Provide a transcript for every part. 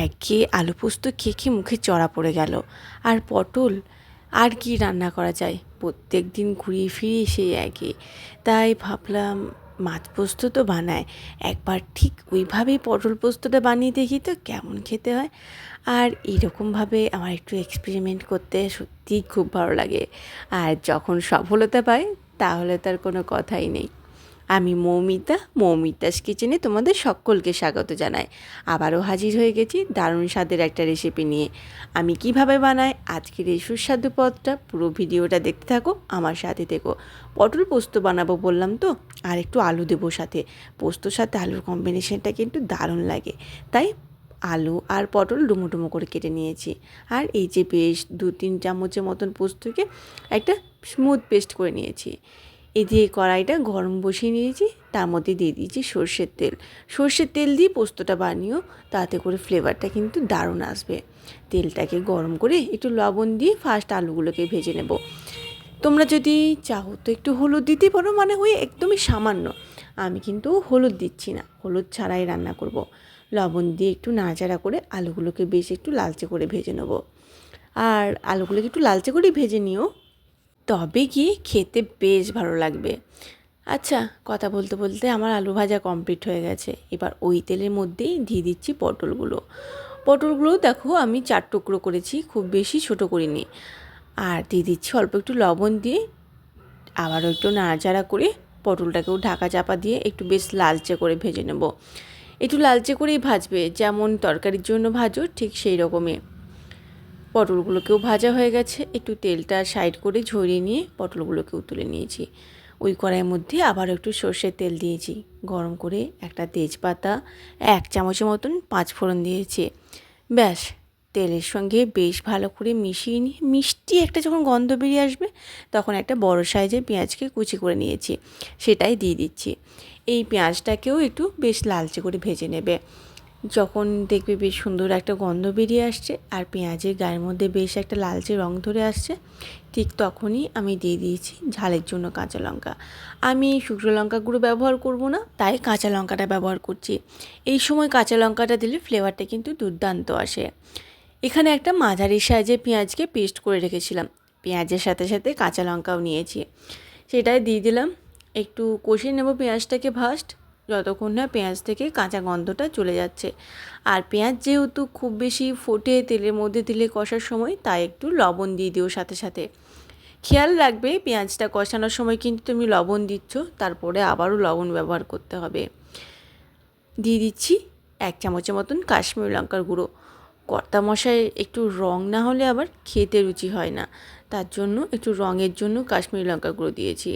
একঘেয়ে আলু পোস্ত খেয়ে খেয়ে মুখে চড়া পড়ে গেল। আর পটল, আর কি রান্না করা যায়, প্রত্যেক দিন ঘুরিয়ে ফিরিয়ে সেই একই। তাই ভাবলাম মাছ পোস্ত তো বানায়, একবার ঠিক ওইভাবেই পটল পোস্তটা বানিয়ে দেখি তো কেমন খেতে হয়। আর এরকমভাবে আমার একটু এক্সপেরিমেন্ট করতে সত্যিই খুব ভালো লাগে। আর যখন সফলতা পাই তাহলে তার কোনো কথাই নেই। আমি মৌমিতাস কিচেনে তোমাদের সকলকে স্বাগত জানাই। আবারও হাজির হয়ে গেছি দারুণ স্বাদের একটা রেসিপি নিয়ে। আমি কিভাবে বানাই আজকের এই সুস্বাদু পদটা, পুরো ভিডিওটা দেখতে থাকো, আমার সাথে থেকো। পটল পোস্ত বানাবো বললাম তো, আর একটু আলু দেবো সাথে। পোস্তর সাথে আলুর কম্বিনেশনটা কিন্তু দারুণ লাগে। তাই আলু আর পটল ডুমো ডুমো করে কেটে নিয়েছি। আর এই যে বেশ 2-3 চামচের মতন পোস্তকে একটা স্মুথ পেস্ট করে নিয়েছি। দিয়ে কড়াইটা গরম বসিয়ে নিয়েছি, তার মধ্যে দিয়ে দিয়েছি সর্ষের তেল। সর্ষের তেল দিয়ে পোস্তটা বানিয়েও, তাতে করে ফ্লেভারটা কিন্তু দারুণ আসবে। তেলটাকে গরম করে একটু লবণ দিয়ে ফার্স্ট আলুগুলোকে ভেজে নেব। তোমরা যদি চাও তো একটু হলুদ দিতে পারো, মানে হয়ে একদমই সামান্য। আমি কিন্তু হলুদ দিচ্ছি না, হলুদ ছাড়াই রান্না করব। লবণ দিয়ে একটু নাড়াচাড়া করে আলুগুলোকে বেশ একটু লালচে করে ভেজে নেব। আর আলুগুলোকে একটু লালচে করেই ভেজে নিও, তবে গিয়ে খেতে বেশ ভালো লাগবে। আচ্ছা, কথা বলতে বলতে আমার আলু ভাজা কমপ্লিট হয়ে গেছে। এবার ওই তেলের মধ্যেই দিয়ে দিচ্ছি পটলগুলো দেখো আমি 4 টুকরো করেছি, খুব বেশি ছোট করিনি। আর দিয়ে দিচ্ছি অল্প একটু লবণ দিয়ে, আবারও একটু নাড়াচাড়া করে পটলটাকেও ঢাকা চাপা দিয়ে একটু বেশ লালচে করে ভেজে নেব। একটু লালচে করেই ভাজবে, যেমন তরকারির জন্য ভাজো ঠিক সেই রকমই। পটলগুলোকেও ভাজা হয়ে গেছে, একটু তেলটা সাইড করে ঝরিয়ে নিয়ে পটলগুলোকেও তুলে নিয়েছি। ওই কড়াইয়ের মধ্যে আবার একটু সর্ষের তেল দিয়েছি, গরম করে একটা তেজপাতা, 1 চামচের মতন 5 ফোড়ন দিয়েছি। ব্যাস, তেলের সঙ্গে বেশ ভালো করে মিশিয়ে নিয়ে মিষ্টি একটা যখন গন্ধ বেরিয়ে আসবে, তখন একটা বড় সাইজের পেঁয়াজকে কুচি করে নিয়েছি, সেটাই দিয়ে দিচ্ছি। এই পেঁয়াজটাকেও একটু বেশ লালচে করে ভেজে নেবে। যখন দেখবে বেশ সুন্দর একটা গন্ধ বেরিয়ে আসছে আর পেঁয়াজের গায়ের মধ্যে বেশ একটা লালচে রং ধরে আসছে, ঠিক তখনই আমি দিয়ে দিয়েছি ঝালের জন্য কাঁচা লঙ্কা। আমি শুকনো লঙ্কা গুঁড়ো ব্যবহার করব না, তাই কাঁচা লঙ্কাটা ব্যবহার করছি। এই সময় কাঁচা লঙ্কাটা দিলে ফ্লেভারটা কিন্তু দুর্দান্ত আসে। এখানে একটা মাঝারি সাইজের পেঁয়াজকে পেস্ট করে রেখেছিলাম, পেঁয়াজের সাথে সাথে কাঁচা লঙ্কাও নিয়েছি, সেটাই দিয়ে দিলাম। একটু কষিয়ে নেব পেঁয়াজটাকে ফার্স্ট, যতক্ষণ না পেঁয়াজ থেকে কাঁচা গন্ধটা চলে যাচ্ছে। আর পেঁয়াজ যেহেতু খুব বেশি ফোটে তেলের মধ্যে দিলে কষার সময়, তাই একটু লবণ দিয়ে দিও সাথে সাথে। খেয়াল রাখবে পেঁয়াজটা কষানোর সময় কিন্তু তুমি লবণ দিচ্ছ, তারপরে আবারও লবণ ব্যবহার করতে হবে। দিয়ে দিচ্ছি 1 চামচের মতন কাশ্মীরি লঙ্কার গুঁড়ো। কর্তা মশাই একটু রং না হলে আবার খেতে রুচি হয় না, তার জন্য একটু রঙের জন্য কাশ্মীরি লঙ্কার গুঁড়ো দিয়েছি।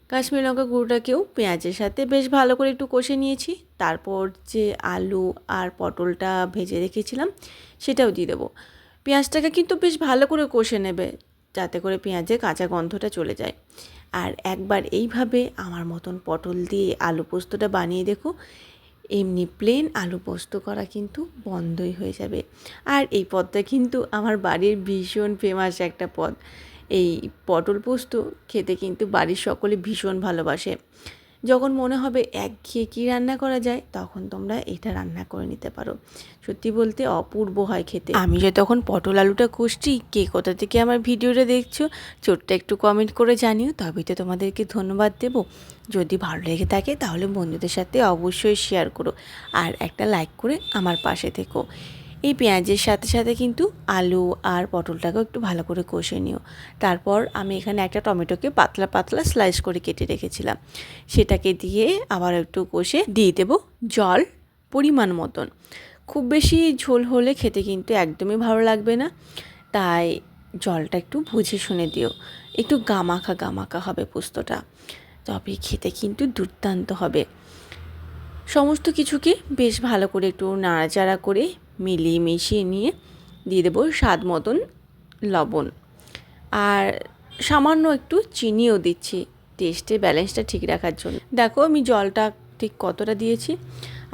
কাশ্মীরি লঙ্কা গুঁড়োটাকেও পেঁয়াজের সাথে বেশ ভালো করে একটু কষে নিয়েছি। তারপর যে আলু আর পটলটা ভেজে রেখেছিলাম সেটাও দিয়ে দেবো। পেঁয়াজটাকে কিন্তু বেশ ভালো করে কষে নেবে, যাতে করে পেঁয়াজের কাঁচা গন্ধটা চলে যায়। আর একবার এইভাবে আমার মতন পটল দিয়ে আলু পোস্তটা বানিয়ে দেখো, এমনি প্লেন আলু পোস্ত করা কিন্তু বন্ধই হয়ে যাবে। আর এই পদটা কিন্তু আমার বাড়ির ভীষণ ফেমাস একটা পদ। এই পটল পোস্ত খেতে কিন্তু বাড়ির সকলে ভীষণ ভালোবাসে। যখন মনে হবে একঘেয়ে কী রান্না করা যায়, তখন তোমরা এটা রান্না করে নিতে পারো। সত্যি বলতে অপূর্ব হয় খেতে। আমি যে তখন পটল আলুটা কষছি, কে কোথা থেকে আমার ভিডিওটা দেখছো ছোট্ট একটু কমেন্ট করে জানিও, তবেই তো তোমাদেরকে ধন্যবাদ দেবো। যদি ভালো লেগে থাকে তাহলে বন্ধুদের সাথে অবশ্যই শেয়ার করো, আর একটা লাইক করে আমার পাশে থেকো। এই পেঁয়াজের সাথে সাথে কিন্তু আলু আর পটলটাকেও একটু ভালো করে কষে নিও। তারপর আমি এখানে একটা টমেটোকে পাতলা পাতলা স্লাইস করে কেটে রেখেছিলাম, সেটাকে দিয়ে আবার একটু কষে দিয়ে দেবো জল পরিমাণ মতন। খুব বেশি ঝোল হলে খেতে কিন্তু একদমই ভালো লাগবে না, তাই জলটা একটু বুঝে শুনে দিও। একটু গামাখা গামাখা হবে পোস্তটা, তবে খেতে কিন্তু দুর্দান্ত হবে। সমস্ত কিছুকে বেশ ভালো করে একটু নাড়াচাড়া করে মিলিয়ে মিশিয়ে নিয়ে দিয়ে দেবো স্বাদ মতন লবণ, আর সামান্য একটু চিনিও দিচ্ছি টেস্টের ব্যালেন্সটা ঠিক রাখার জন্য। দেখো আমি জলটা ঠিক কতটা দিয়েছি,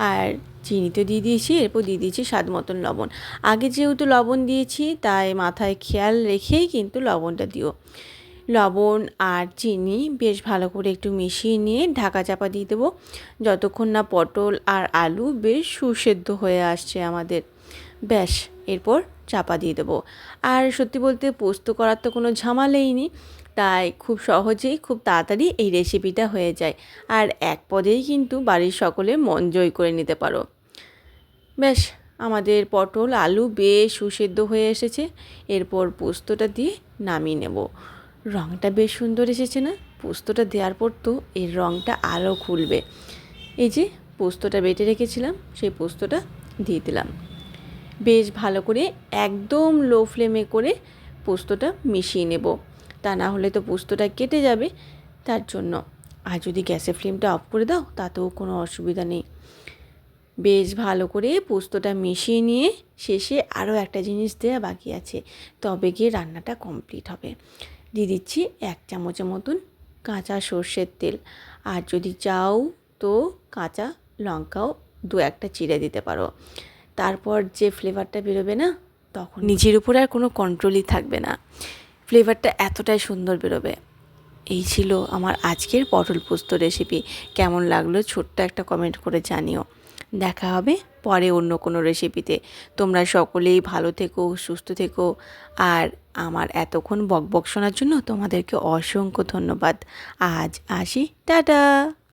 আর চিনিতে দিয়ে দিয়েছি, এরপর দিয়ে দিয়েছি স্বাদ মতন লবণ। আগে যেহেতু লবণ দিয়েছি তাই মাথায় খেয়াল রেখেই কিন্তু লবণটা দিও। লবণ আর চিনি বেশ ভালো করে একটু মিশিয়ে নিয়ে ঢাকা চাপা দিয়ে দেবো, যতক্ষণ না পটল আর আলু বেশ সুসেদ্ধ হয়ে আসছে আমাদের। ব্যাস, এরপর চাপা দিয়ে দেবো। আর সত্যি বলতে পোস্ত করার তো কোনো ঝামেলাই নেই, তাই খুব সহজেই খুব তাড়াতাড়ি এই রেসিপিটা হয়ে যায়। আর এক পদেই কিন্তু বাড়ির সকলে মন জয় করে নিতে পারো। ব্যাস, আমাদের পটল আলু বেশ সুসেদ্ধ হয়ে এসেছে। এরপর পোস্তটা দিয়ে নামিয়ে নেব। রঙটা বেশ সুন্দর এসেছে না? পোস্তটা দেওয়ার পর তো এর রঙটা আরও খুলবে। এই যে পোস্তটা বেটে রেখেছিলাম, সেই পোস্তটা দিয়ে দিলাম। বেশ ভালো করে একদম লো ফ্লেমে করে পোস্তটা মিশিয়ে নেব, তা না হলে তো পোস্তটা কেটে যাবে, তার জন্য। আর যদি গ্যাসের ফ্লেমটা অফ করে দাও তাতেও কোনো অসুবিধা নেই। বেশ ভালো করে পোস্তটা মিশিয়ে নিয়ে শেষে আরও একটা জিনিস দেওয়া বাকি আছে, তবে গিয়ে রান্নাটা কমপ্লিট হবে। দিয়ে দিচ্ছি 1 চামচের মতন কাঁচা সর্ষের তেল। আর যদি চাও তো কাঁচা লঙ্কাও 2-1টা চিড়ে দিতে পারো। তারপর যে ফ্লেভারটা বেরোবে না, তখন নিজের উপরে আর কোনো কন্ট্রোলই থাকবে না। ফ্লেভারটা এতটাই সুন্দর বেরোবে। এই ছিল আমার আজকের পটল পোস্ত রেসিপি। কেমন লাগলো ছোট্ট একটা কমেন্ট করে জানিও। দেখা হবে পরে অন্য কোনো রেসিপিতে। তোমরা সকলেই ভালো থেকো, সুস্থ থেকো। আর আমার এতক্ষণ বকবক শোনার জন্য তোমাদেরকে অসংখ্য ধন্যবাদ। আজ আসি, টাটা।